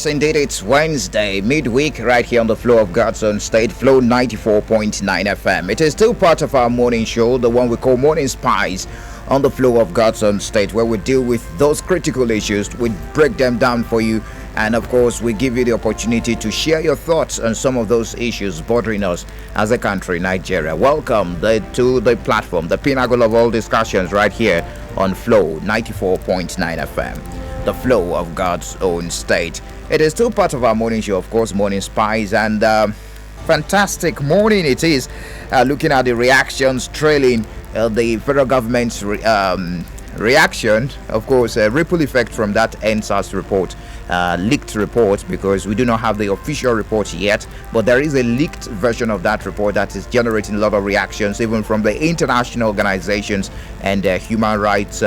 Yes, indeed, it's Wednesday, midweek, right here on the Flow of God's Own State, Flow 94.9 FM. It is still part of our morning show, the one we call Morning Spies, on the Flow of God's Own State, where we deal with those critical issues, we break them down for you, and of course, we give you the opportunity to share your thoughts on some of those issues bothering us as a country, Nigeria. Welcome to the platform, the pinnacle of all discussions, right here on Flow 94.9 FM. The Flow of God's Own State. It is still part of our morning show, of course, Morning Spies, and fantastic morning it is, looking at the reactions trailing the federal government's reaction, of course, a ripple effect from that Endsars report, leaked report, because we do not have the official report yet, but there is a leaked version of that report that is generating a lot of reactions, even from the international organizations and human rights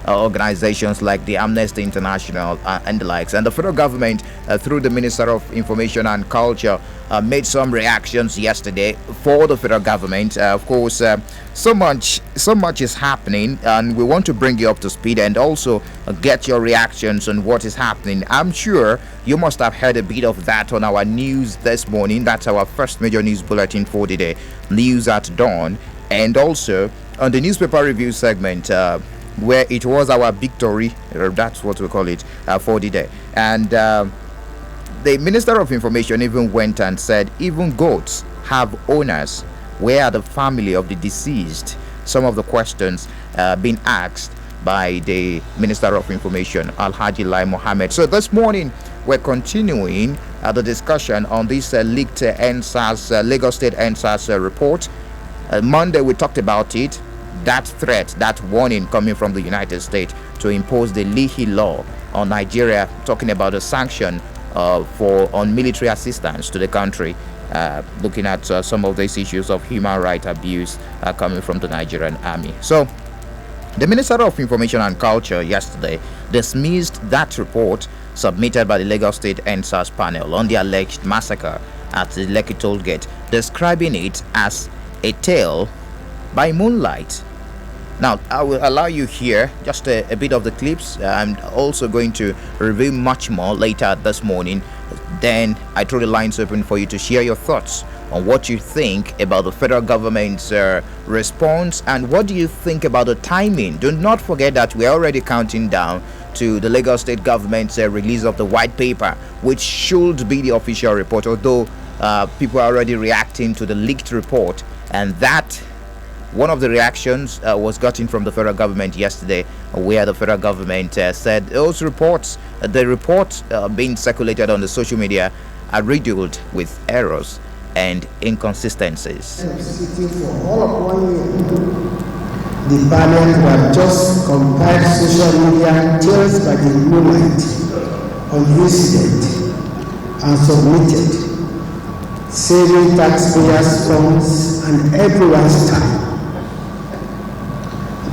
organizations like the Amnesty International and the likes. And the federal government, through the Minister of Information and Culture, made some reactions yesterday for the federal government. Of course, so much is happening, and we want to bring you up to speed and also get your reactions on what is happening. I'm sure you must have heard a bit of that on our news this morning. That's our first major news bulletin for the day, News at Dawn, and also on the newspaper review segment, where it was our victory, that's what we call it, for the day. And the Minister of Information even went and said even goats have owners. Where are the family of the deceased? Some of the questions being asked by the Minister of Information, Alhaji Lai Mohammed. So this morning, we're continuing the discussion on this leaked Endsars, Lagos State Endsars report. Monday, we talked about it. That threat, that warning coming from the United States to impose the Leahy law on Nigeria, talking about a sanction on military assistance to the country, looking at some of these issues of human rights abuse coming from the Nigerian army. So the Minister of Information and Culture yesterday dismissed that report submitted by the Lagos State Endsars panel on the alleged massacre at the Lekki toll gate, describing it as a tale by moonlight. Now, I will allow you here just a bit of the clips. I'm also going to review much more later this morning. Then I throw the lines open for you to share your thoughts on what you think about the federal government's response, and what do you think about the timing. Do not forget that we're already counting down to the Lagos State government's release of the white paper, which should be the official report, although people are already reacting to the leaked report. And that one of the reactions was gotten from the federal government yesterday, where the federal government said those reports, the reports being circulated on the social media, are riddled with errors and inconsistencies. Sitting for all of 1 year, the panel who have just compiled social media tales by the moonlight on incident and submitted, saving taxpayers' funds and everyone's time.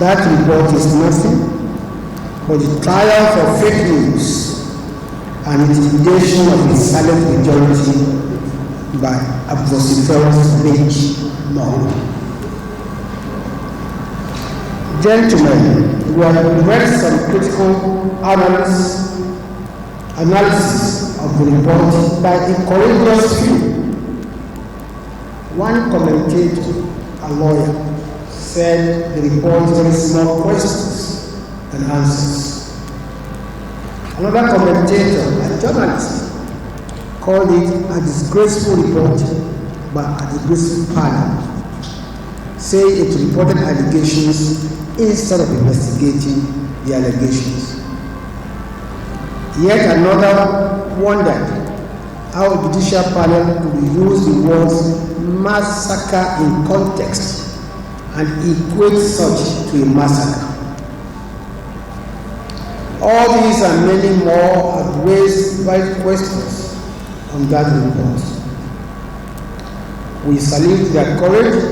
That report is nothing but the triumph of fake news and intimidation of the silent majority by a vociferous bench mob. Gentlemen, we have read some critical analysis of the report by a courageous few. One commentator, a lawyer, said the report raised more questions than answers. Another commentator, a journalist, called it a disgraceful report by a disgraceful panel, saying it reported allegations instead of investigating the allegations. Yet another wondered how a judicial panel could use the words massacre in context and equate such to a massacre. All these and many more have raised valid questions on that report. We salute their courage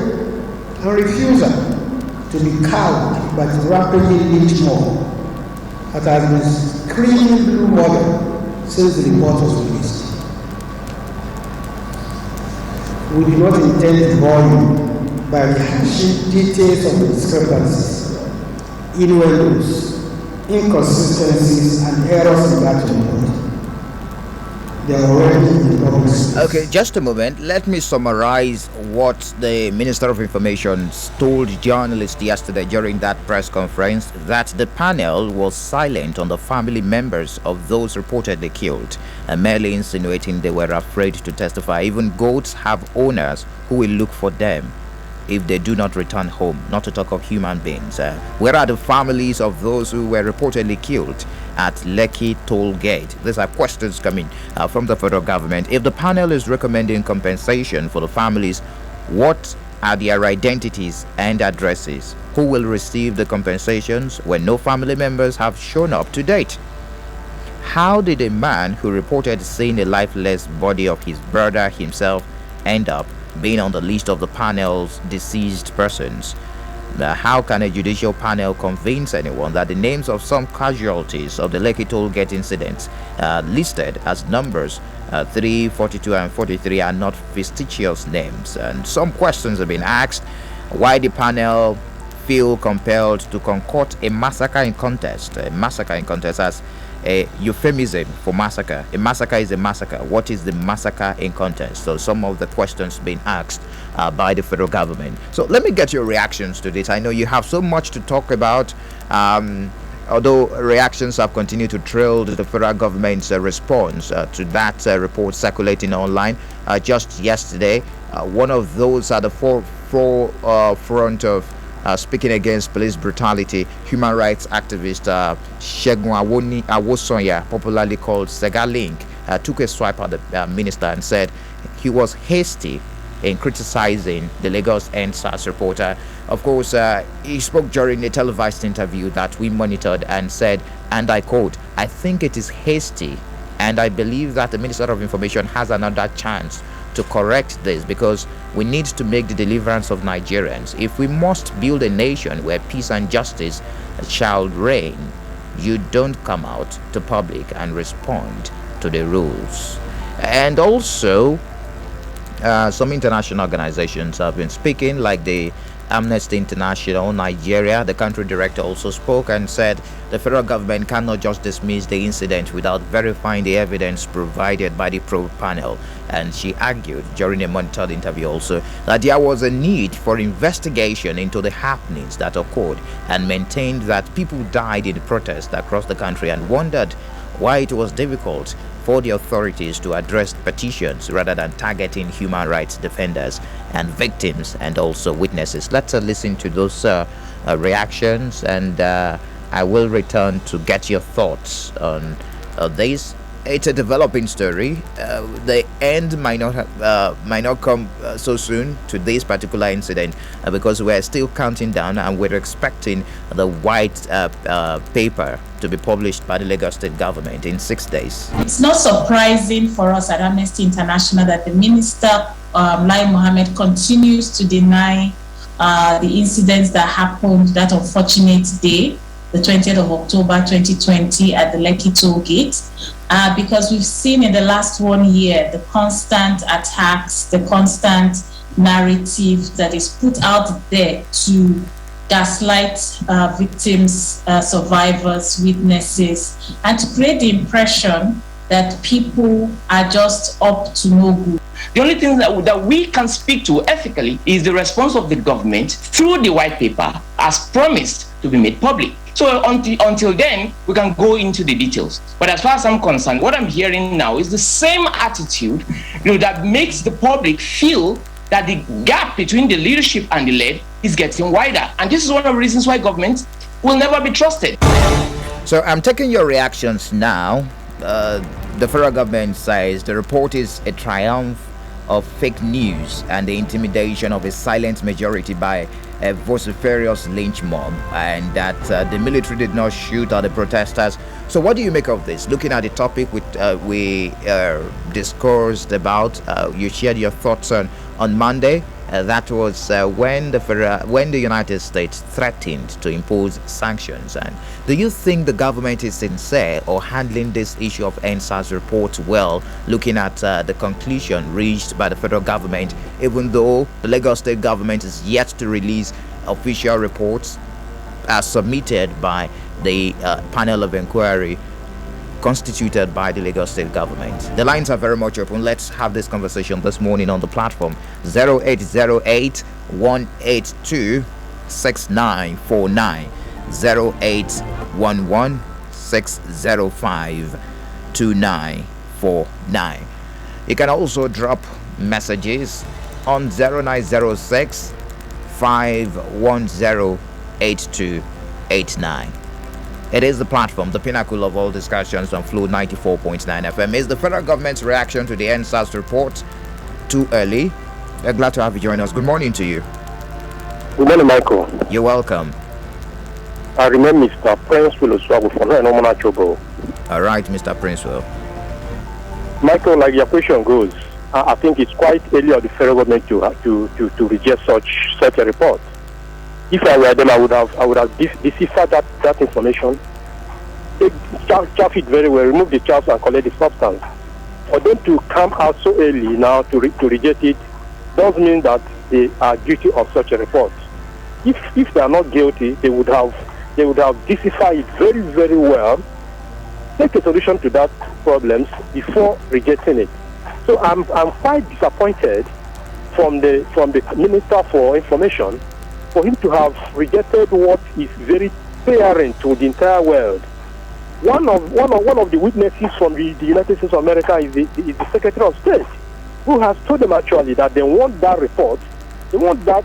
and refusal to be cowed by the rapidly lynch mob that has been screaming blue water since the report was released. We do not intend to bore you by rehashing details of the discrepancies, innuendos, inconsistencies, and errors in that report. They are already in the public space. Okay, just a moment. Let me summarize what the Minister of Information told journalists yesterday during that press conference, that the panel was silent on the family members of those reportedly killed, and merely insinuating they were afraid to testify. Even goats have owners who will look for them if they do not return home, not to talk of human beings. Where are the families of those who were reportedly killed at Lekki toll gate? These are questions coming from the federal government. If the panel is recommending compensation for the families, what are their identities and addresses? Who will receive the compensations when no family members have shown up to date? How did a man who reported seeing a lifeless body of his brother himself end up being on the list of the panel's deceased persons? How can a judicial panel convince anyone that the names of some casualties of the Lekki toll gate incidents listed as numbers 3, 42 and 43 are not fictitious names? And some questions have been asked. Why the panel feel compelled to concoct a massacre in contest as a euphemism for massacre. A massacre is a massacre. What is the massacre in contest? So some of the questions being asked by the federal government. So let me get your reactions to this. I know you have so much to talk about. Although reactions have continued to trail the federal government's response to that report circulating online. Just yesterday, one of those at the forefront of speaking against police brutality, human rights activist Segun Awosonya, popularly called Segalink, took a swipe at the minister and said he was hasty in criticizing the Lagos Endsars reporter. Of course, he spoke during a televised interview that we monitored and said, and I quote, "I think it is hasty, and I believe that the Minister of Information has another chance to correct this, because we need to make the deliverance of Nigerians. If we must build a nation where peace and justice shall reign, you don't come out to public and respond to the rules." And also, some international organizations have been speaking, like the Amnesty International Nigeria. The country director also spoke and said the federal government cannot just dismiss the incident without verifying the evidence provided by the probe panel. And she argued during a monitored interview also that there was a need for investigation into the happenings that occurred, and maintained that people died in protests across the country, and wondered why it was difficult for the authorities to address petitions rather than targeting human rights defenders and victims and also witnesses. Let's listen to those reactions, and I will return to get your thoughts on this. It's a developing story. The end might not come so soon to this particular incident, because we're still counting down, and we're expecting the white paper to be published by the Lagos State government in 6 days. It's not surprising for us at Amnesty International that the minister, Lai Mohammed, continues to deny the incidents that happened that unfortunate day, the 20th of October 2020 at the Lekki toll gate, because we've seen in the last 1 year the constant attacks, the constant narrative that is put out there to gaslight victims, survivors, witnesses, and to create the impression that people are just up to no good. The only thing that we can speak to ethically is the response of the government through the white paper, as promised to be made public. So until then, we can go into the details. But as far as I'm concerned, what I'm hearing now is the same attitude, that makes the public feel that the gap between the leadership and the led is getting wider. And this is one of the reasons why government will never be trusted. So I'm taking your reactions now. The federal government says the report is a triumph of fake news and the intimidation of a silent majority by a vociferous lynch mob, and that the military did not shoot at the protesters. So what do you make of this? Looking at the topic we discussed about, you shared your thoughts on Monday. That was when the United States threatened to impose sanctions. And do you think the government is sincere or handling this issue of Endsars report well, looking at the conclusion reached by the federal government, even though the Lagos State government is yet to release official reports as submitted by the panel of inquiry constituted by the Lagos State government. The lines are very much open. Let's have this conversation this morning on the platform. 0808 182 6949, 0811 605 2949. You can also drop messages on 0906 510 8289. It is the platform, the pinnacle of all discussions on Flow 94.9 FM. Is the federal government's reaction to the Endsars report too early? We're glad to have you join us. Good morning to you. Good morning, Michael. You're welcome. I remember Mr. Prince will struggle for no normal trouble. All right, Mr. Princewell. Michael, like your question goes, I think it's quite early of the federal government to reject such a report. If I were them, I would have deciphered that information, chaff it very well, remove the chaff and collect the substance. For them to come out so early now to reject it does mean that they are guilty of such a report. If they are not guilty, they would have deciphered it very, very well, take a solution to that problems before rejecting it. So I'm quite disappointed from the Minister for Information for him to have rejected what is very apparent to the entire world. One of the witnesses from the United States of America is the Secretary of State, who has told them actually that they want that report. They want the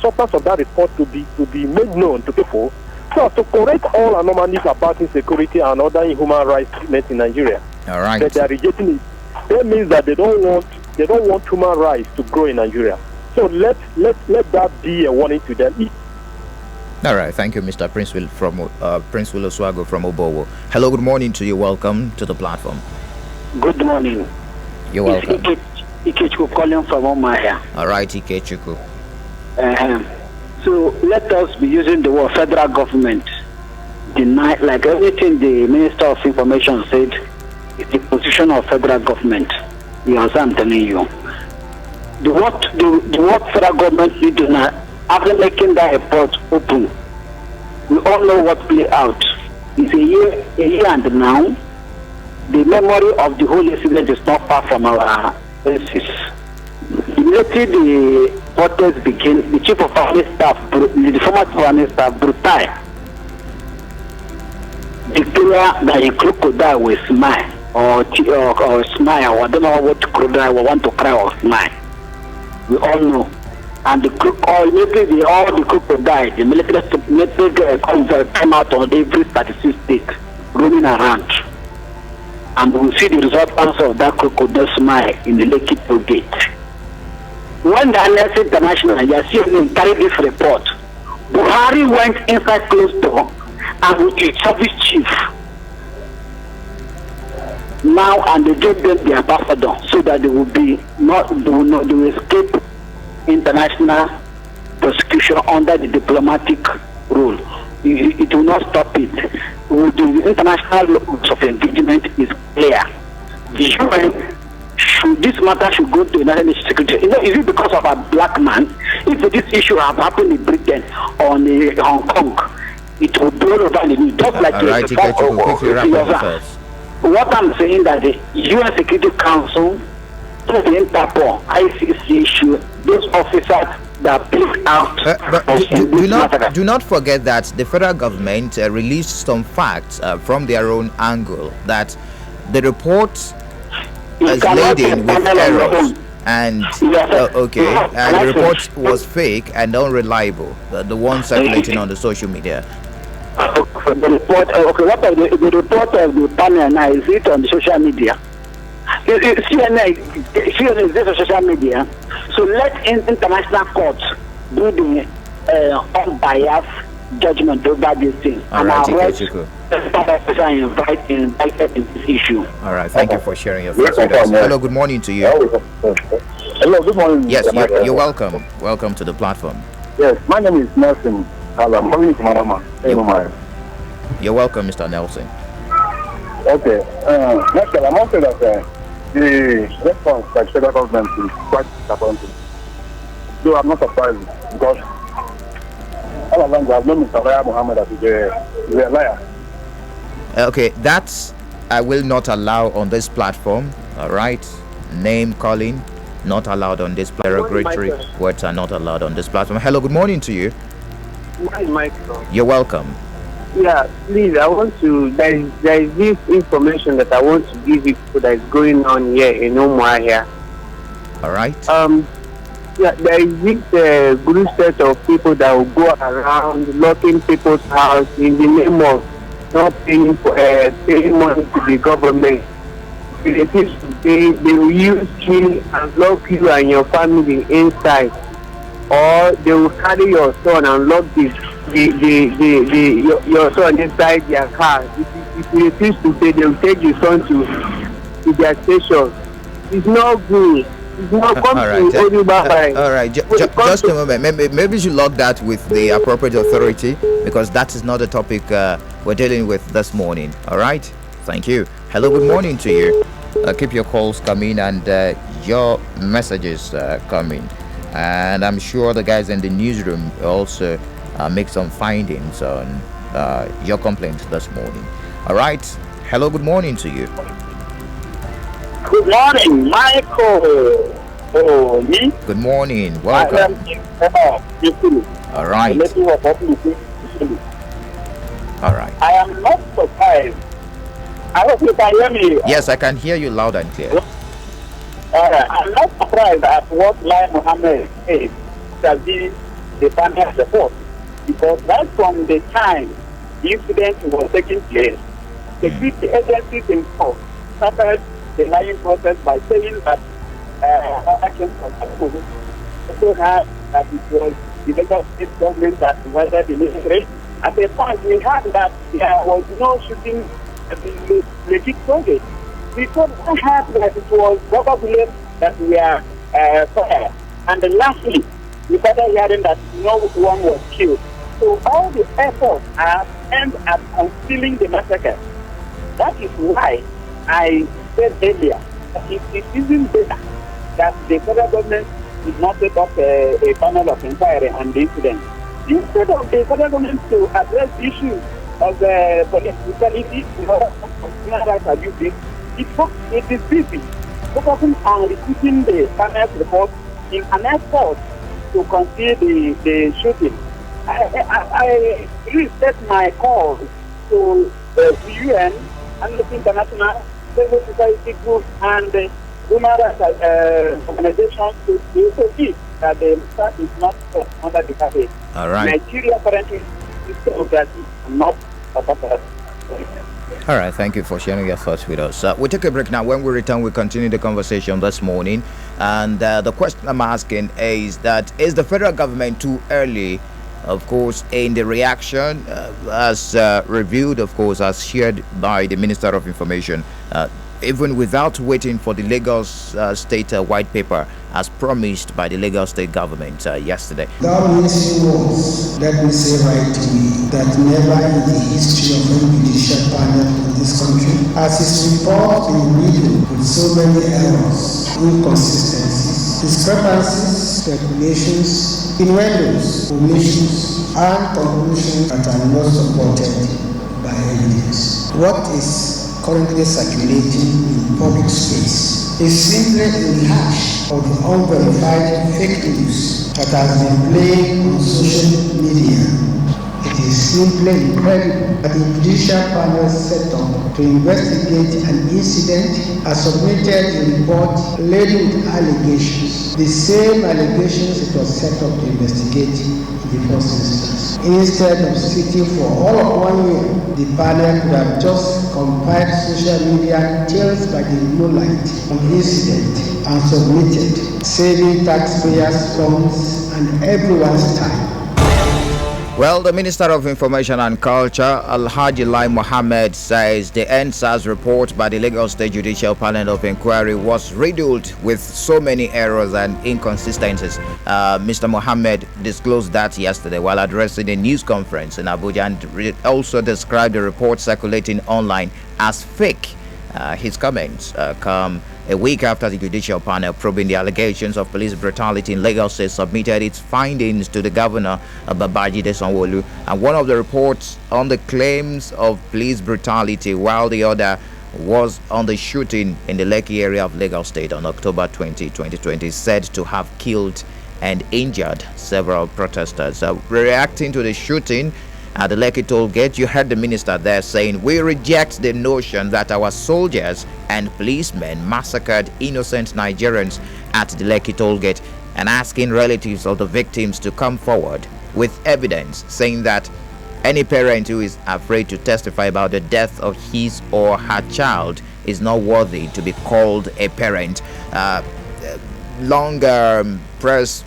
substance of that report to be made known to people, so as to correct all anomalies about insecurity and other inhuman rights treatment in Nigeria. All right. That they are rejecting it. That means that they don't want human rights to grow in Nigeria. So let that be a warning to them. All right, thank you, Mr. Prince Will Oswago from Obowo. Hello, good morning to you. Welcome to the platform. Good morning. You're welcome. Ikechukwu calling from Omaya. All right, Ikechukwu. So let us be using the word federal government. Deny, like everything the Minister of Information said, it's the position of federal government. You understand, I'm telling you. The what federal government did after making that report open, we all know what play out. It's a year and now, the memory of the whole incident is not far from our faces. Immediately the protests began, the chief of army staff, the former chief of army staff, Brutai, declared that a crocodile will smile or smile, or I don't know what crocodile will want to cry or smile. We all know. And the maybe all the crocodiles, the military come out on every 36 states, roaming around. And we'll see the results of that crocodile smile in the Lekki Toll Gate. When the Amnesty International and CNN carried this report, Buhari went inside closed door and with a service chief. Now, and they gave them the ambassador so that they will escape international prosecution under the diplomatic rule. It will not stop it. The international laws of engagement is clear. The UN, this matter should go to United Nations Security. Is it because of a black man? If this issue had happened in Britain or in Hong Kong, it would blow over the news. Just like what I'm saying that the UN Security Council, the Interpol, ICC issue, those officers that picked out. Do not forget that the federal government released some facts from their own angle that the report is laden with errors and the report was fake and unreliable. The one circulating on the social media. The report. What are the report of the panel now? Is it on the social media? CNN is this on social media. So let international courts do the unbiased judgment over this thing. All right, invited in this issue. All right, thank you for sharing your thoughts with us. Hello, good morning to you. Hello, good morning. Yes, you're welcome. Welcome to the platform. Yes, my name is Nelson. I'm calling from Manama. You're welcome, Mr. Nelson. Okay. Next, I must say that the response by the federal government is quite disappointing. So I'm not surprised because all along we have known Mr. Muhammad as a liar. Okay, that's I will not allow on this platform. All right, name calling not allowed on this platform. Derogatory words are not allowed on this platform. Hello, good morning to you. Hi, Michael. You're welcome. Yeah, please, I want to. There is this information that I want to give you that is going on here in Umuahia. All right. Yeah, there is this group set of people that will go around locking people's house in the name of not paying money to the government. They will use key and lock you and your family inside, or they will carry your son and lock your son inside their car. If you refuse to pay, they will take the son to their station. It's not good. All right. Just a moment. Maybe you should log that with the appropriate authority, because that is not the topic we're dealing with this morning. All right. Thank you. Hello. Good morning to you. Keep your calls coming and your messages coming. And I'm sure the guys in the newsroom also make some findings on your complaints this morning. All right. Hello. Good morning to you. Good morning, Michael. Oh, me? Good morning. Welcome. All right. All right. I am not surprised. I hope you can hear me. Yes, I can hear you loud and clear. I'm not surprised at what Lai Mohammed said that the panel report, because right from the time the incident was taking place, the security agencies themselves started the lying process by saying that actions from Apple also had that it was the Lagos State government that provided the military. At a point, we heard that there was no shooting at the legit project. Because we heard that it was rubber bullets that were fired. And lastly, we started hearing that no one was killed. So all the efforts are aimed at concealing the massacre. That is why I said earlier that it isn't better that the federal government did not set up a panel of inquiry on the incident. Instead of the federal government to address issues of police brutality, human rights abuses, it is busy focusing on repeating the panel's report in an effort to conceal the shooting. I reset my call to the UN and the international civil society groups and the human rights organizations to see that the start is not under the carpet. All right. Nigeria apparently is democracy, not a separate. All right, thank you for sharing your thoughts with us. We'll take a break now. When we return, we'll continue the conversation this morning. And the question I'm asking is that, is the federal government too early, of course, in the reaction as reviewed, of course, as shared by the Minister of Information, even without waiting for the Lagos State white paper as promised by the Lagos State government yesterday? That means was, let me say right away, that never in the history of any judicial panel in this country has its report been reading with so many errors, inconsistencies, discrepancies, speculations, innuendos, omissions, and conclusions that are not supported by evidence. What is currently circulating in public space is simply a rehash of the unverified fake news that has been playing on social media. It is simply incredible that the judicial panel set up to investigate an incident has submitted a report laden with allegations, the same allegations it was set up to investigate in the first instance. Instead of sitting for all of 1 year, the panel could have just compiled social media tales by the moonlight on the incident and submitted, saving taxpayers' funds and everyone's time. Well, the Minister of Information and Culture, Alhaji Lai Mohammed, says the Endsars report by the Lagos State Judicial Panel of Inquiry was riddled with so many errors and inconsistencies. Mr. Mohammed disclosed that yesterday while addressing a news conference in Abuja, and also described the report circulating online as fake. His comments come A week after the judicial panel probing the allegations of police brutality in Lagos State submitted its findings to the governor, Babajide Sanwo-Olu, and one of the reports on the claims of police brutality, while the other was on the shooting in the Lekki area of Lagos State on October 20, 2020, said to have killed and injured several protesters. Reacting to the shooting at the Lekki toll gate, you heard the minister there saying, "We reject the notion that our soldiers and policemen massacred innocent Nigerians at the Lekki toll gate," and asking relatives of the victims to come forward with evidence, saying that any parent who is afraid to testify about the death of his or her child is not worthy to be called a parent. Longer press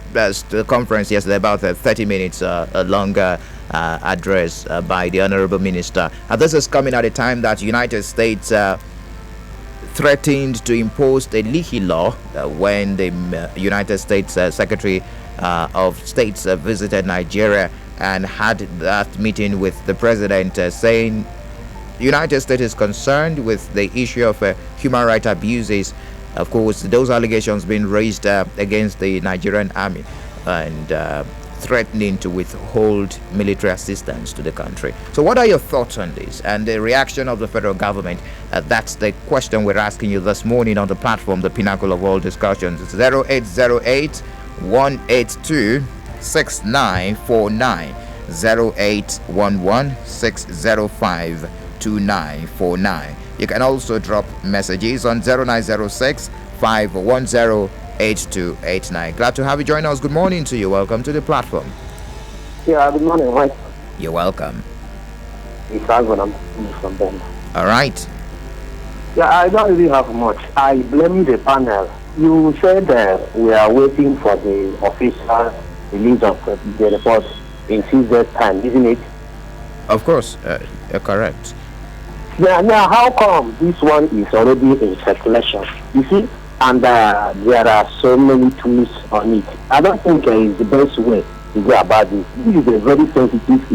conference yesterday, about 30 minutes longer address by the Honorable Minister. This is coming at a time that United States threatened to impose a Leahy law when the United States Secretary of States visited Nigeria and had that meeting with the president, saying the United States is concerned with the issue of human rights abuses. Of course, those allegations being raised against the Nigerian army and threatening to withhold military assistance to the country. So what are your thoughts on this and the reaction of the federal government? That's the question we're asking you this morning on the platform, the pinnacle of all discussions. It's 0808 182 6949, 0811 605 2949. You can also drop messages on 0906 510 8289. Glad to have you join us. Good morning to you. Welcome to the platform. Yeah, good morning, Mike. You're welcome. It's Alvin, I'm from them. All right. Yeah, I don't really have much. I blame the panel. You said we are waiting for the official release of the report in 6 days' time, isn't it? Of course, you're correct. Yeah, now how come this one is already in circulation? You see, and there are so many tools on it. I don't think it's the best way to go about this. This is a very sensitive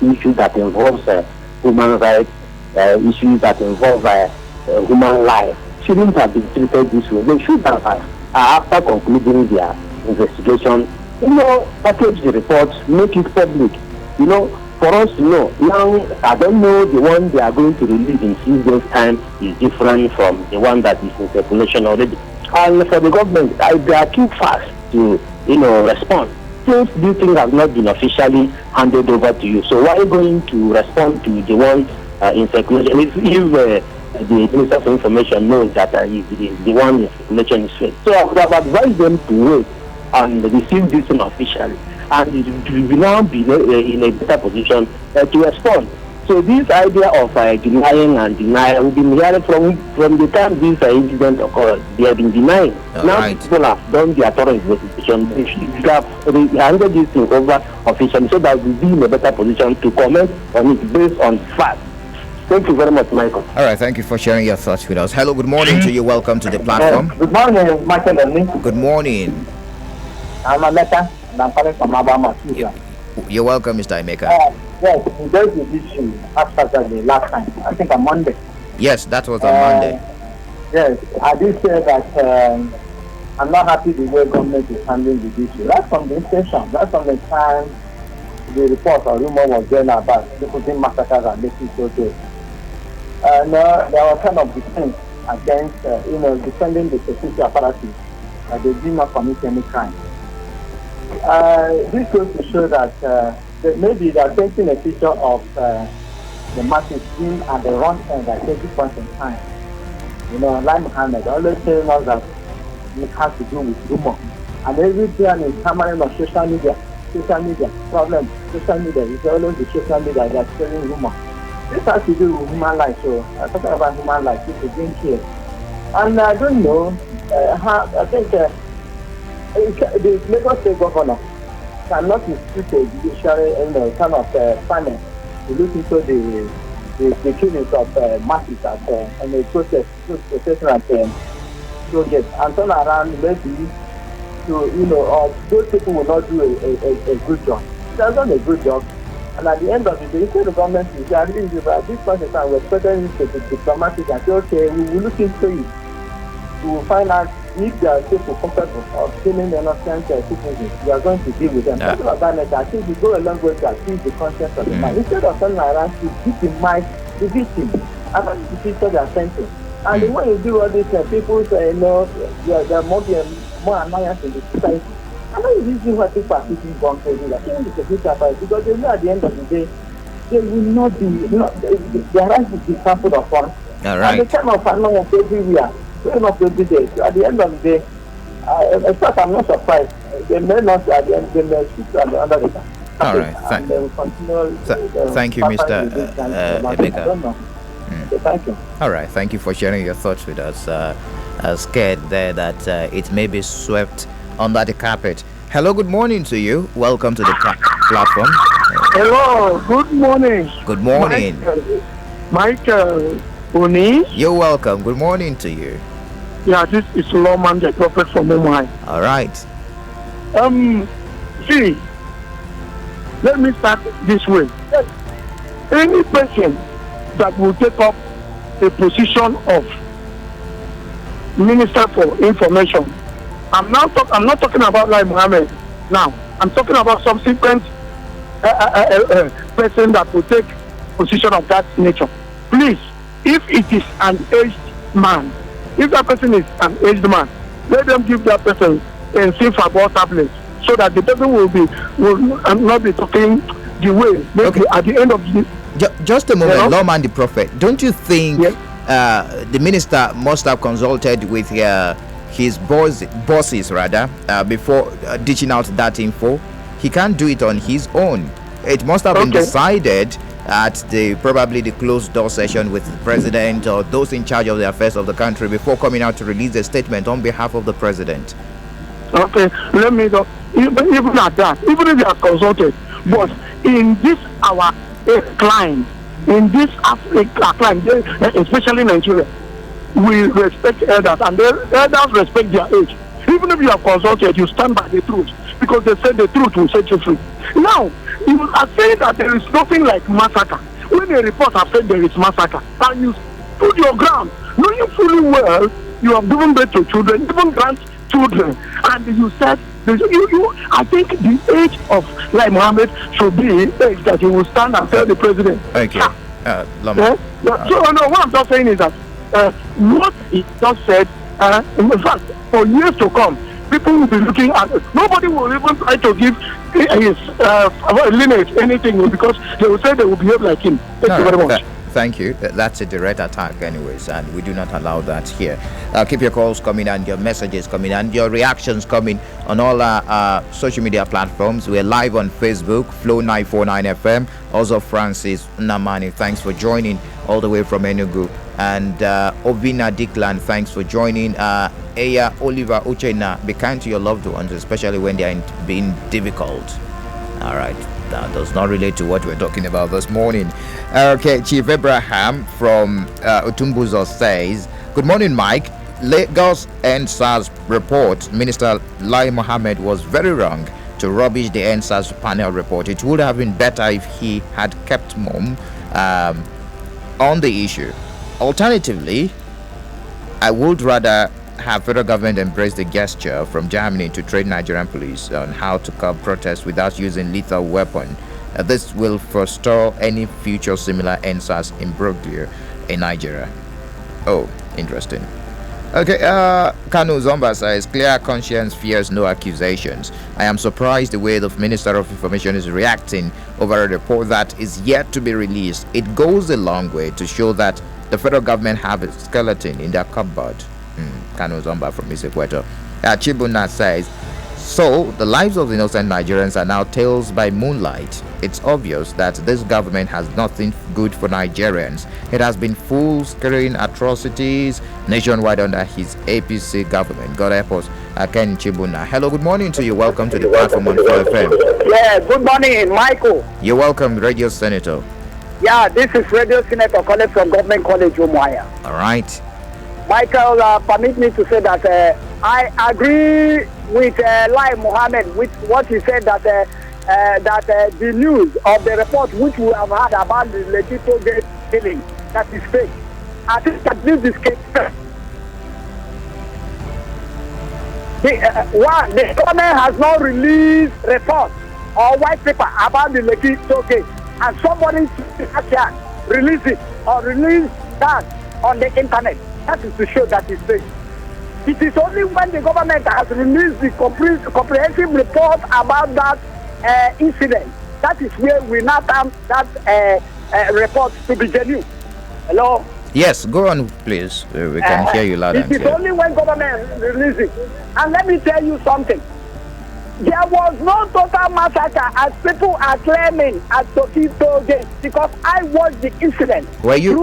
issue that involves human rights, issues that involve human life. Shouldn't have been treated this way. They should have, after concluding their investigation, package the report, make it public, for us to know. Now, I don't know, the one they are going to release in 6 days' time is different from the one that is in circulation already. And for the government, they are too fast to, respond. Since these things have not been officially handed over to you, so why are you going to respond to the one in circulation? If the Minister of Information knows that the one in circulation is fake. So I would have advised them to wait and receive this one officially, and it will now be in a better position to respond. So this idea of denying and denial, we've been hearing from the time this incident occurred. They have been denying. Now people have done their thorough investigation. They should have handed this thing over officially so that we'll be in a better position to comment on it based on facts. Thank you very much, Michael. All right, thank you for sharing your thoughts with us. Hello, good morning to you. Welcome to the platform. Good morning, Michael. Good morning. I'm Emeka, and I'm calling from Alabama. You're welcome, Mr. Emeka. Yes, there's the issue after the last time. I think on Monday. Yes, that was on Monday. Yes, I did say that I'm not happy the way government is handling the issue. That's from the intention. That's from the time the report or rumor was going about the massacres and making soldiers. And there was kind of defense against, defending the security apparatus that they did not commit any crime. This goes to show that maybe they are painting a picture of the masses being at the wrong end at every point in time. Lai Mohammed always telling us that it has to do with rumor. And everything is hammering on social media. Social media is always the social media that is spreading rumor. This has to do with human life, so I'm talking about human life, people being killed. And I don't know I think the Lagos State governor cannot institute a judiciary kind of panel to look into the killings of masses and the protesting at projects and turn around maybe to those people will not do a good job. They have done a good job, and at the end of the day, instead of the government is there, at this point in time, we're expecting it to be diplomatic and say, okay, we will look into it. you will find out if they are still comfortable of killing innocent citizens, you are going to deal with them. Something of that nature, I think we go a long way to achieve the conscience of the man. Instead of turning around to victimize the victim, and that's the picture they are sent to. And when you do all this, people say, no, there are more annoyance in the society. And then you see what people are keeping going crazy, like even the security apparatus, because they know at the end of the day, they will not be, their rights will be trampled upon. All right. And the kind of annoyance everywhere, going up every day. So at the end of the day, in fact, I'm not surprised. They may not, at the end, they may shoot at the end of the day. All right. Thank you, Mr. Emeka. I don't know. So thank you. All right. Thank you for sharing your thoughts with us. Scared there that it may be swept under the carpet. Hello, good morning to you. Welcome to the platform. Hello, good morning. Good morning. Michael Uni. You're welcome. Good morning to you. Yeah, this is Loman, the prophet from Mumbai. All right. See, let me start this way. Any person that will take up a position of Minister for Information, I'm not talking about Lai Mohammed now. I'm talking about subsequent person that will take position of that nature. Please, if it is an aged man, if that person is an aged man, let them give that person a Zinfabol tablet so that the person will not be talking the way. Maybe at the end of the just a moment, Lawman the Prophet. Don't you think the minister must have consulted with his bosses rather before dishing out that info? He can't do it on his own. It must have been decided at probably the closed door session with the president or those in charge of the affairs of the country before coming out to release a statement on behalf of the president. Okay, let me go. Even at that, even if they are consulted, but in this our climb, in this Africa climb, especially Nigeria, we respect elders, and the elders respect their age. Even if you are consulted, you stand by the truth, because they said the truth will set you free. Now, you are saying that there is nothing like massacre. When a report has said there is massacre, and you stood your ground, knowing fully well you have given birth to children, even grandchildren, and you said, I think the age of Lai Mohammed should be age that you will stand and tell the president. Okay. So, what I'm just saying is that what he just said, in fact, for years to come, people will be looking at it. Nobody will even try to give his lineage anything, because they will say they will behave like him. Thank you very much. Thank you. That's a direct attack anyways, and we do not allow that here. Keep your calls coming and your messages coming and your reactions coming on all our social media platforms. We're live on Facebook, Flow 949 FM. Also Francis Namani, thanks for joining all the way from Enugu. And Ovina Diklan, thanks for joining. Eya Oliver Uchena, be kind to your loved ones, especially when they are being difficult. All right. That does not relate to what we're talking about this morning. Okay, Chief Abraham from Utumbuzo says, good morning, Mike. Lagos Endsars report, Minister Lai Mohammed was very wrong to rubbish the Endsars panel report. It would have been better if he had kept mum on the issue. Alternatively, I would rather have federal government embrace the gesture from Germany to train Nigerian police on how to curb protests without using lethal weapon. This will forestall any future similar Endsars imbroglio in Nigeria. Oh, interesting. Okay, Kanu Zomba says, clear conscience fears no accusations. I am surprised the way the Minister of Information is reacting over a report that is yet to be released. It goes a long way to show that the federal government have a skeleton in their cupboard. Kanu Zomba from Isekweto. Chibuna says, so the lives of innocent Nigerians are now tales by moonlight. It's obvious that this government has nothing good for Nigerians. It has been full-scale atrocities nationwide under his APC government. God help us. Ken Chibuna. Hello, good morning to you. Welcome to the platform on 4FM. Yeah, good morning, Michael. You're welcome, Radio Senator. Yeah, this is Radio Senator calling from Government College, Umuahia. All right. Michael, permit me to say that I agree with Lai Mohammed with what he said that the news of the report which we have had about the Lekito Gate killing, that is fake. I think that this is The government has not released report or white paper about the Lekki tollgate, and somebody can release it or release that on the internet. That is to show that it's fake. It is only when the government has released the comprehensive report about that incident, that is where we now term that report to be genuine. Hello? Yes, go on, please. We can hear you loud and clear. It is only when government releases it. And let me tell you something. There was no total massacre as people are claiming at Lekki tollgate, because I watched the incident. Were you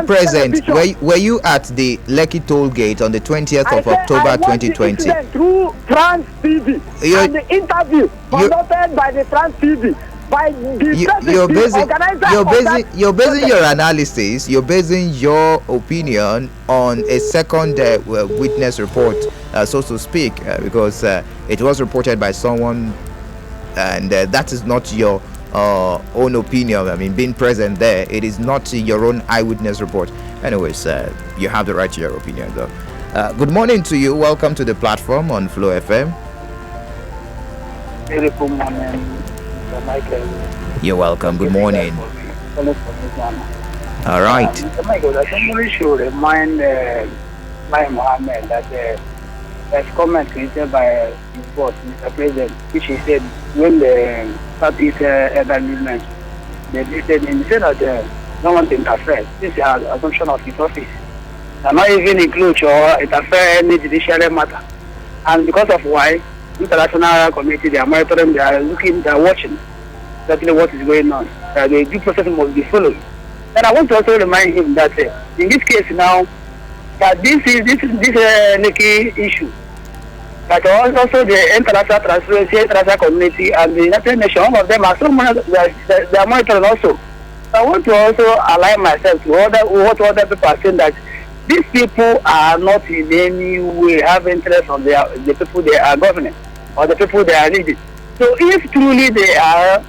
present? Were you at the Lekki tollgate on the 20th of October 2020? Through France TV and the interview conducted by the France TV. By the you're basing your analysis, you're basing your opinion on a second witness report, so to speak, because it was reported by someone, and that is not your own opinion. I mean, being present there, it is not your own eyewitness report. Anyways, you have the right to your opinion, though. Good morning to you. Welcome to the platform on Flow FM. Beautiful morning. You're welcome. Good morning. All right. Mr. Michael, I somebody should remind Lai Mohammed that there's comment created by his boss, Mr. President, which he said when the Southeast Urban Movement, they said that they don't want to interfere. This is an assumption of his office. They not even include or interfere any judicial matter. And because of why, international community, they are monitoring, they are looking, they are watching exactly what is going on. The due process must be followed. And I want to also remind him that in this case now, that this Lekki issue, that also the international transparency, international community, and the United Nations, all of them are so they are monitoring also. So I want to also align myself to what other people are saying, that these people are not in any way have interest on the people they are governing or the people they are leading. So if truly they are,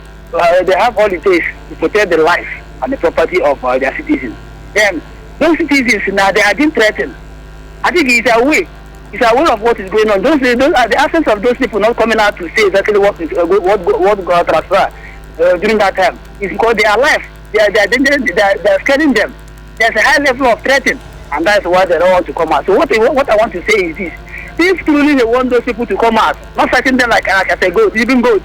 they have all it takes to protect the life and the property of their citizens, then those citizens now they are being threatened. I think it's a way of what is going on. Those are the absence of those people not coming out to say exactly what got transferred during that time. It's because they are alive. They are scaring them. There's a high level of threatening, and that's why they don't want to come out. So what I want to say is this: if truly they want those people to come out, not fighting them like I said, even go to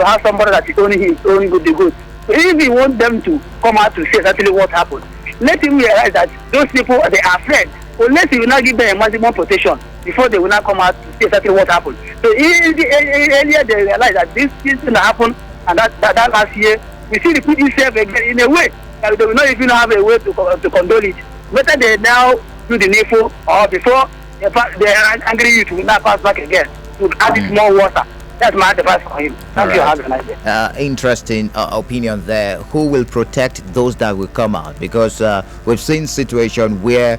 have somebody that is only good the good. So if we want them to come out to say exactly what happened, let him realize that those people they are afraid. Unless you will not give them a maximum protection before they will not come out to say exactly what happened. So earlier they realize that this thing happened, and that last year we see the put itself again in a way that they will not even have a way to condole it. Better they now do the needful, or before the angry youth will not pass back again to add it more water. That's my advice for him. Thank you. Have a nice day. Interesting opinion there. Who will protect those that will come out? Because we've seen situation where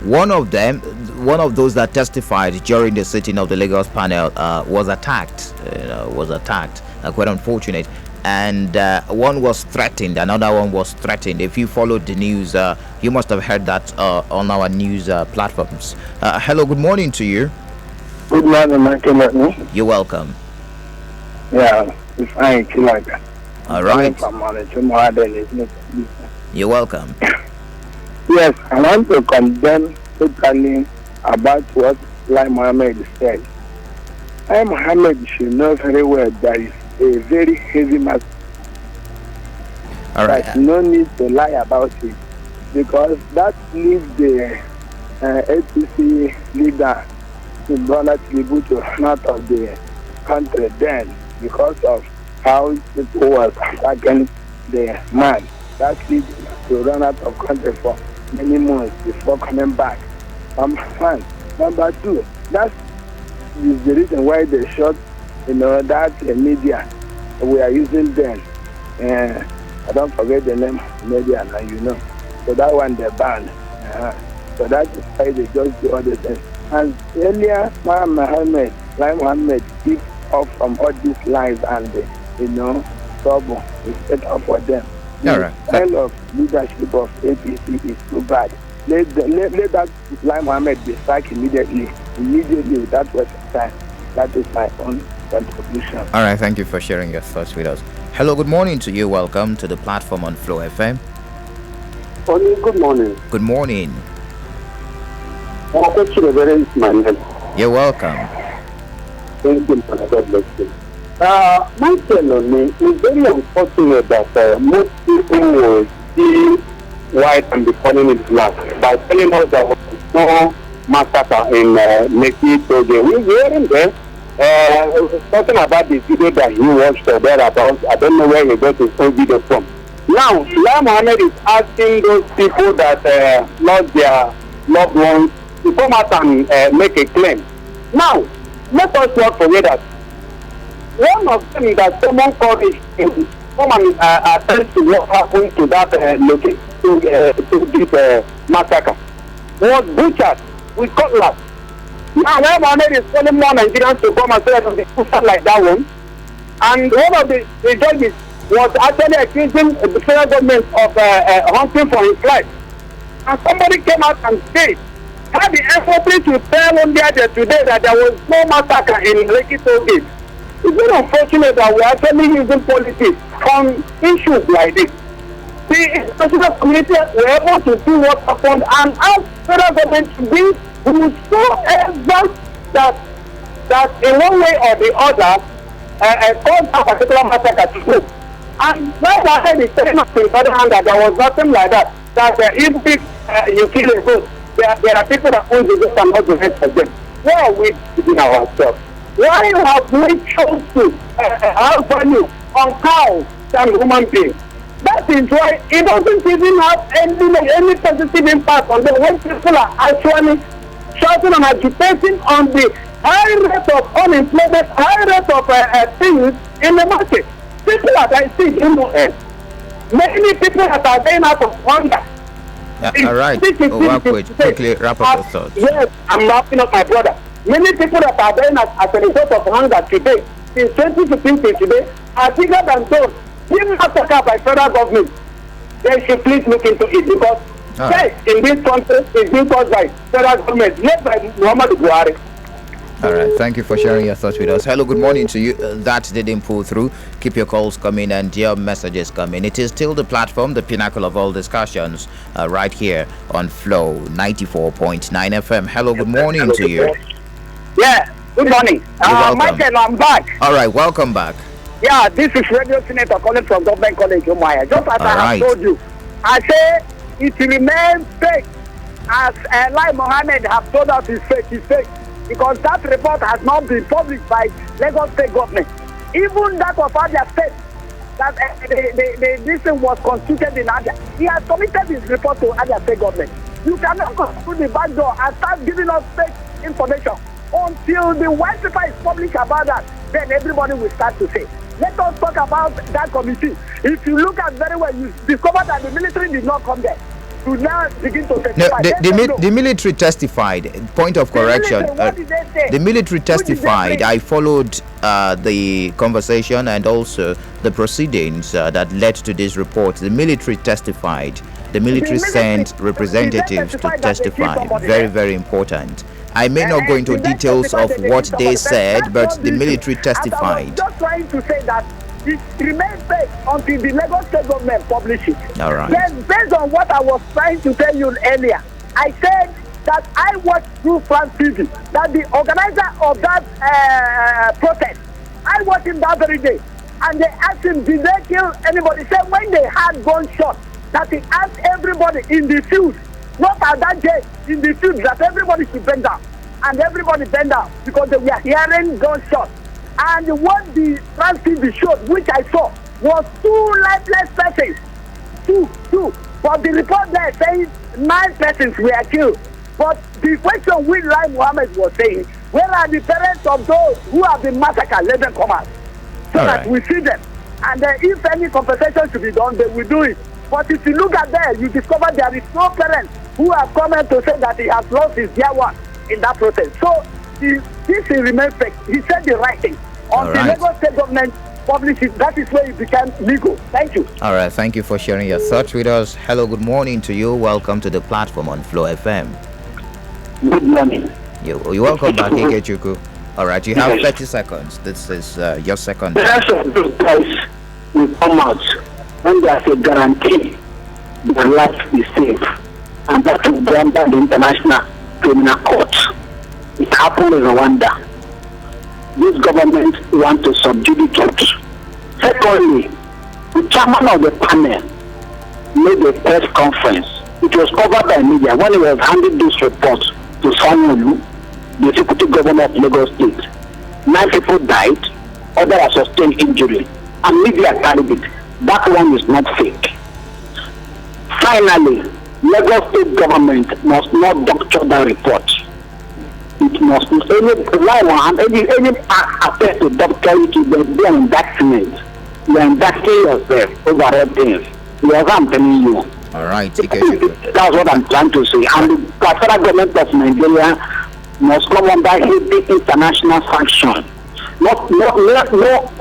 one of those that testified during the sitting of the Lagos panel was attacked. Quite unfortunate. And one was threatened, another one was threatened. If you followed the news, you must have heard that on our news platforms. Hello, good morning to you. Good morning, Michael. You're welcome. Yeah, it's fine. All right. You're welcome. Yes, I want to condemn totally about what Lai Mohammed said. Lai Mohammed should know very well that is a very heavy matter. All right. There's no need to lie about it, because that leaves the APC leader to Bola Tinubu to run out of the country then, because of how people was attacking the man. That leads to run out of country for many months before coming back. One. Number two, that is the reason why they shot, that media we are using then. I don't forget the name media now, So that one they banned. So that is why they just do all the things. And earlier, Lai Mohammed keep off from all these lies and trouble is set up for them. All right. The kind of leadership of APC is too bad. let that Lai Mohammed be sacked immediately without wasting time. That is my own contribution. All right, thank you for sharing your thoughts with us. Hello, good morning to you. Welcome to the platform on Flow FM. Good morning. Good morning. You're welcome. Thank you for God bless you. My telling me it's very unfortunate that most people will see white and be calling it black by telling us that there was no massacre in Lekki Toge. We were there. Talking about the video that he watched or thereabouts. I don't know where he got his own video from. Now, Lai Mohammed is asking those people that lost their loved ones to come out and make a claim. Now, let us not forget that one of them that someone called him come and attend to what happened to that location, to this massacre, was butchered with cutlass. Now, Lai Mohammed is calling more Nigerians to come and say that they like that one. And one of the judges was actually accusing the federal government of hunting for his life. And somebody came out and said, had the effort to tell India today that there was no massacre in Lekki Toge. It's very unfortunate that we're actually using politics on issues like this. The international community were able to see what happened and ask federal government to be whosoever that in one way or the other caused a particular massacre to go. And like I said, it's telling us in the other hand that there was nothing like that. That if you kill a goat, there are people that own the goat and not the rest of them. Why are we keeping ourselves? Why have we chosen our value on cows than human beings? That is why it doesn't even have any positive impact on them when people are actually shouting and agitating on the high rate of unemployment, high rate of things in the market. People that I see in the end. Many people that are dying out of hunger. All right. Quickly wrap up your thoughts. Yes, I'm wrapping up, my brother. Many people that are dying as a result of hunger today, in 2015 to today, are bigger than those. Even after by federal government, they should please look into it because yes, in this country is being caused by federal government, led by Muhammadu Buhari. All right, thank you for sharing your thoughts with us. Hello, good morning to you. That didn't pull through. Keep your calls coming and your messages coming. It is still the platform, the pinnacle of all discussions, right here on Flow 94.9 FM. Hello, good morning to you. Yeah, good morning. Michael, I'm back. All right, welcome back. Yeah, this is Radio Senator calling from Government College, Umaya. Just as I have told you, I say it remains fake. As Lai Mohammed have told us it's fake, because that report has not been published by Lagos State government. Even that of Abia State, that this thing was constituted in Abia. He has submitted his report to Abia State government. You cannot go through the back door and start giving us fake information until the white paper is published about that. Then everybody will start to say. Let us talk about that committee. If you look at very well, you discover that the military did not come there. To now begin to testify. The military testified. Point of correction. What did they say? The military testified. I followed the conversation and also the proceedings that led to this report. The military testified. The military sent representatives to testify. Very, very important. I may not go into details of what they said, but the military testified. I was just trying to say that it remains fake until the Lagos State government publish it. All right. Then, based on what I was trying to tell you earlier, I said that I watched through France TV that the organizer of that protest, I watched him that very day, and they asked him, did they kill anybody? He said when they had gunshots, that he asked everybody in the field, not at that day, in the field, that everybody should bend down. And everybody bend down because they were hearing gunshots. And what the France TV showed, which I saw, was two lifeless persons. Two. But the report there saying 9 persons were killed. But the question which Lai Mohammed was saying, where are the parents of those who have been massacred? Let them come out. So that we see them. And if any compensation should be done, they will do it. But if you look at there, you discover there is no parents who have come in to say that he has lost his dear one in that process. So this remains fake. He said the right thing. Until Lagos State government publish it. That is where it became legal. Thank you. All right, thank you for sharing your thoughts with us. Hello, good morning to you. Welcome to the platform on Flow FM. Good morning. You're welcome back, Ikechuku. All right, you have 30 seconds. This is your second. The rest of those guys will come out when there's a guarantee their life is safe, and that will be under the International Criminal Court. It happened in Rwanda. This government wants to subdue the truth. Secondly, the chairman of the panel made a press conference. It was covered by media when he was handing this report to Sanwo-Olu, the deputy governor of Lagos State. 9 people died, others are sustained injury, and media carried it. That one is not fake. Finally, Lagos State government must not doctor that report. It must not any attempt to doctor it will be an indictment. You are indicting yourself over all things. Whatever I'm telling you. All right, Ikechuku. That's what I'm trying to say. And the federal government of Nigeria must come under heavy international sanction. No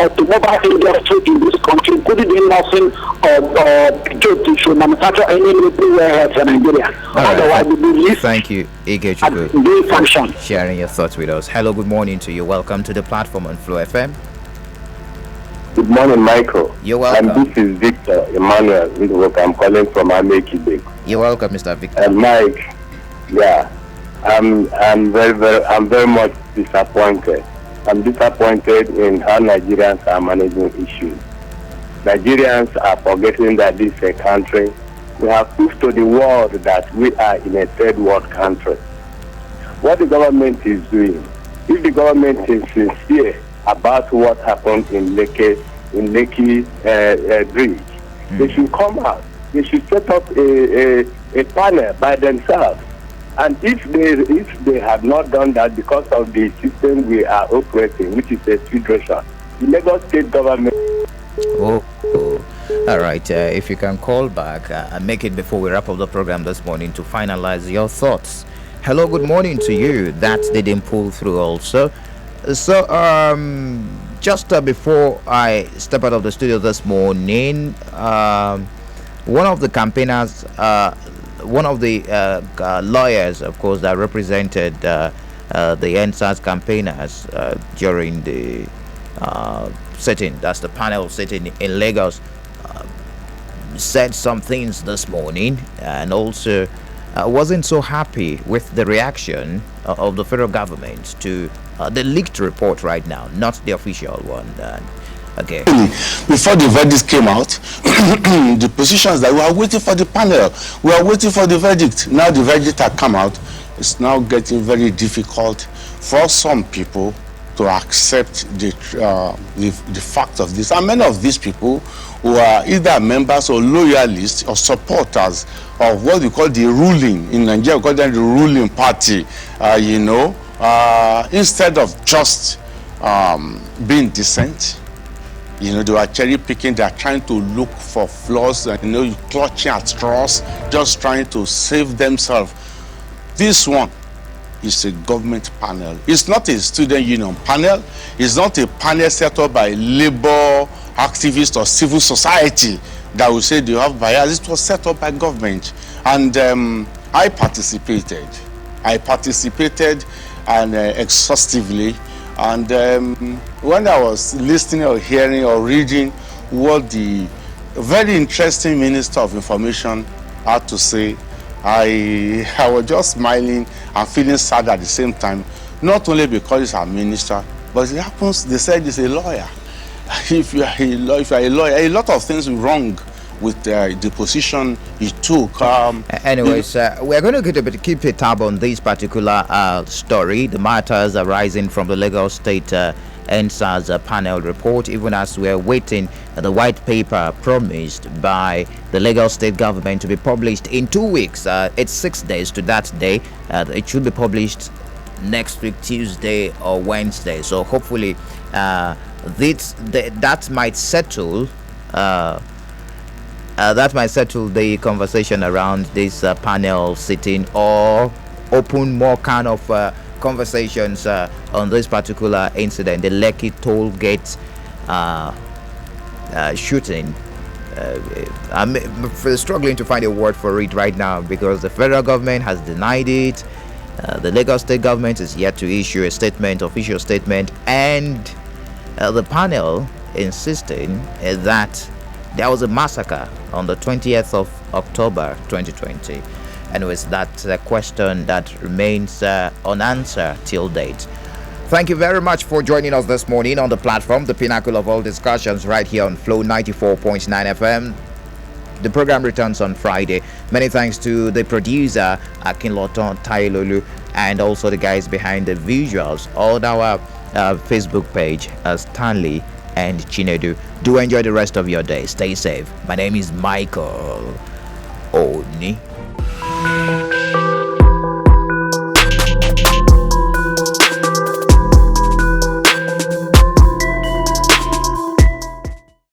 automobile industry in this country, including in nursing or should manufacture any military warehouse in Nigeria. Otherwise, we will leave. Thank you, Ikechuku, for sharing your thoughts with us. Hello, good morning to you. Welcome to the platform on Flow FM. Good morning, Michael. You're welcome. And this is Victor Emmanuel. I'm calling from Amekibek. You're welcome, Mr. Victor. And Mike, yeah, I'm very much disappointed. I'm disappointed in how Nigerians are managing issues. Nigerians are forgetting that this is a country. We have proved to the world that we are in a third world country. What the government is doing, if the government is sincere about what happened in Lekki Bridge, they should come out. They should set up a panel by themselves. And if they have not done that because of the system we are operating, which is a federation, the Lagos State government. Oh. All right. If you can call back and make it before we wrap up the program this morning to finalize your thoughts. Hello, good morning to you. That didn't pull through also. So, just before I step out of the studio this morning, one of the campaigners, one of the lawyers, of course, that represented the Endsars campaigners during the sitting, that's the panel sitting in Lagos, said some things this morning, and also wasn't so happy with the reaction of the federal government to the leaked report right now, not the official one. Okay. Before the verdict came out, the positions that we are waiting for the panel, we are waiting for the verdict. Now the verdict has come out. It's now getting very difficult for some people to accept the fact of this. And many of these people who are either members or loyalists or supporters of what we call the ruling in Nigeria, we call them the ruling party. Instead of just being decent, they are cherry picking. They are trying to look for flaws, and clutching at straws, just trying to save themselves. This one is a government panel. It's not a student union panel. It's not a panel set up by labor activists or civil society that will say they have bias. It was set up by government, and I participated. And exhaustively. And when I was listening or hearing or reading what the very interesting Minister of Information had to say, I was just smiling and feeling sad at the same time, not only because he's a minister, but it happens, they said he's a lawyer. If you are a lawyer, a lot of things wrong with the position he took. Anyways, we're going to keep a tab on this particular story, the matters arising from the Lagos State Endsars panel report, even as we're waiting the white paper promised by the Lagos State government to be published in 2 weeks. It's 6 days to that day. It should be published next week, Tuesday or Wednesday. So hopefully that might settle the conversation around this panel sitting, or open more kind of conversations on this particular incident, the Lekki toll gate shooting. I'm struggling to find a word for it right now because the federal government has denied it. The Lagos state government is yet to issue a statement, official statement, and the panel insisting that there was a massacre on the 20th of October 2020. Anyways, that's a question that remains unanswered till date. Thank you very much for joining us this morning on the platform, the pinnacle of all discussions, right here on Flow 94.9 FM. The program returns on Friday. Many thanks to the producer, Akinloton Tailolu, and also the guys behind the visuals on our Facebook page, Stanley and Chinedu. Do enjoy the rest of your day. Stay safe. My name is Michael Oni.